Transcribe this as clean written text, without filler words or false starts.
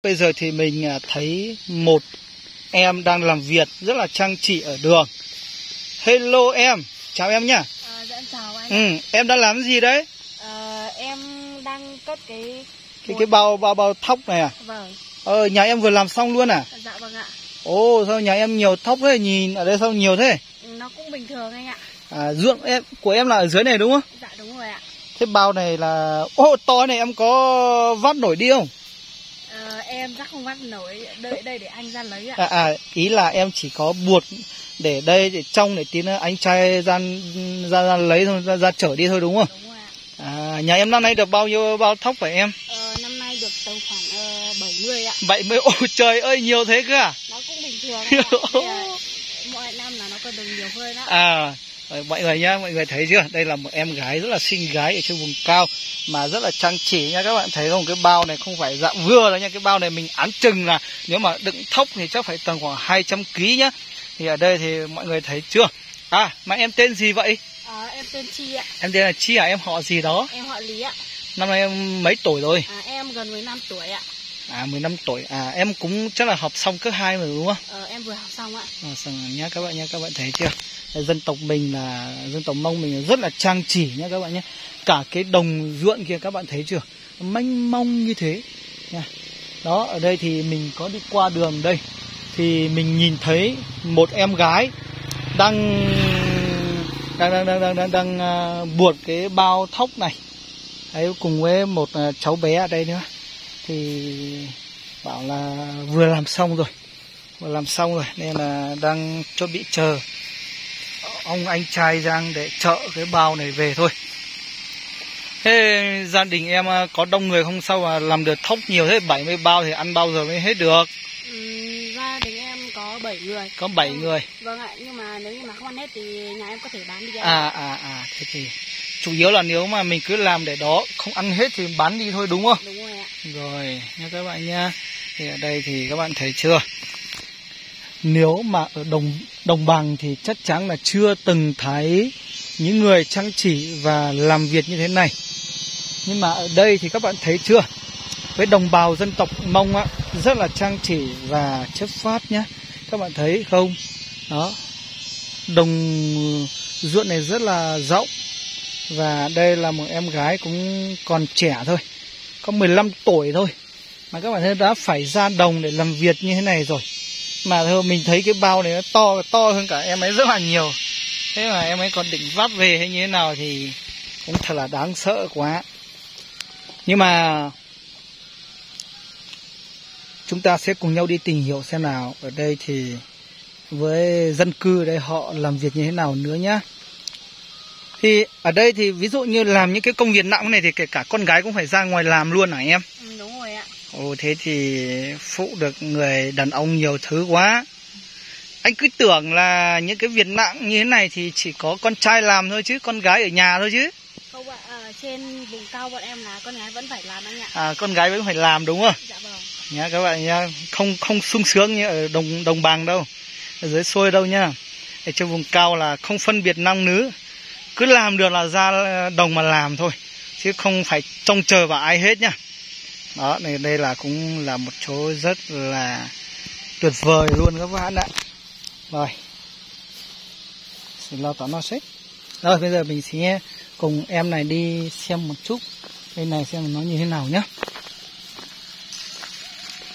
Bây giờ thì mình thấy một em đang làm việc rất là chăm chỉ ở đường. Hello em, chào em nhá. Dạ em chào anh. Em đang làm gì đấy? Em đang cất cái bao thóc này à? Vâng. Nhà em vừa làm xong luôn à? Dạ vâng ạ. Ồ, sao nhà em nhiều thóc thế? Nhìn ở đây sao nhiều thế? Nó cũng bình thường anh ạ. Ruộng của em là ở dưới này đúng không? Dạ đúng rồi ạ. Thế bao này là... to này em có vác nổi đi không? Em chắc không vác nổi, đợi đây để anh ra lấy ạ. Ý là em chỉ có buộc để đây để trong để tí nữa anh trai ra lấy thôi, ra chở đi thôi đúng không? Đúng rồi ạ. Nhà em năm nay được bao nhiêu bao thóc phải em? Năm nay được tầm khoảng 70 ạ. 70, ôi trời ơi nhiều thế cơ à? Nó cũng bình thường ạ. Mọi năm là nó còn được nhiều hơn á. Mọi người nhá, mọi người thấy chưa? Đây là một em gái rất là xinh gái ở trên vùng cao mà rất là chăm chỉ nha. Các bạn thấy không? Cái bao này không phải dạng vừa đâu nha. Cái bao này mình áng chừng là nếu mà đựng thóc thì chắc phải tầm khoảng 200 kg nhá. Thì ở đây thì mọi người thấy chưa? Mà em tên gì vậy? Em tên Chi ạ. Em tên là Chi à? Em họ gì đó? Em họ Lý ạ. Năm nay em mấy tuổi rồi? Em gần 15 tuổi ạ. 15 tuổi. Em cũng chắc là học xong cấp 2 rồi đúng không? Em vừa học xong ạ. Xong nhá các bạn thấy chưa? Dân tộc mình là dân tộc Mông mình rất là trang chỉ nhá các bạn nhé. Cả cái đồng ruộng kia các bạn thấy chưa? Mênh mông như thế nha. Đó, ở đây thì mình có đi qua đường đây thì mình nhìn thấy một em gái đang buộc cái bao thóc này. Đấy, cùng với một cháu bé ở đây nữa. Thì bảo là vừa làm xong rồi nên là đang chuẩn bị chờ ông anh trai Giang để chợ cái bao này về thôi. Thế gia đình em có đông người không, sao mà làm được thóc nhiều thế? 70 bao thì ăn bao giờ mới hết được? Gia đình em có 7 người. Có 7 người. Vâng ạ, nhưng mà nếu như mà không ăn hết thì nhà em có thể bán đi. Thế thì chủ yếu là nếu mà mình cứ làm để đó không ăn hết thì bán đi thôi đúng không? Đúng rồi ạ. Rồi nha các bạn nha. Thì ở đây thì các bạn thấy chưa? Nếu mà ở đồng bằng thì chắc chắn là chưa từng thấy những người chăm chỉ và làm việc như thế này. Nhưng mà ở đây thì các bạn thấy chưa? Với đồng bào dân tộc Mông á, rất là chăm chỉ và chất phác nhá. Các bạn thấy không? Đó. Đồng ruộng này rất là rộng. Và đây là một em gái cũng còn trẻ thôi, có 15 tuổi thôi mà các bạn thấy đã phải ra đồng để làm việc như thế này rồi. Mà thôi mình thấy cái bao này nó to hơn cả em ấy rất là nhiều. Thế mà em ấy còn định vác về hay như thế nào thì cũng thật là đáng sợ quá. Nhưng mà chúng ta sẽ cùng nhau đi tìm hiểu xem nào ở đây thì với dân cư ở đây họ làm việc như thế nào nữa nhá. Thì ở đây thì ví dụ như làm những cái công việc nặng này thì kể cả con gái cũng phải ra ngoài làm luôn hả em? Đúng rồi ạ. Thế thì phụ được người đàn ông nhiều thứ quá. Anh cứ tưởng là những cái việc nặng như thế này thì chỉ có con trai làm thôi chứ, con gái ở nhà thôi chứ. Không ạ, trên vùng cao bọn em là con gái vẫn phải làm anh ạ. Con gái vẫn phải làm đúng không? Dạ vâng. Nhá các bạn nhá, không sung sướng như ở đồng bằng đâu, ở dưới xuôi đâu nhá. Ở trên vùng cao là không phân biệt nam nữ, cứ làm được là ra đồng mà làm thôi, chứ không phải trông chờ vào ai hết nhá. Đó, này đây là cũng là một chỗ rất là tuyệt vời luôn các bạn ạ. Rồi, xin lo tỏ nó xích. Rồi bây giờ mình sẽ cùng em này đi xem một chút bên này xem nó như thế nào nhá.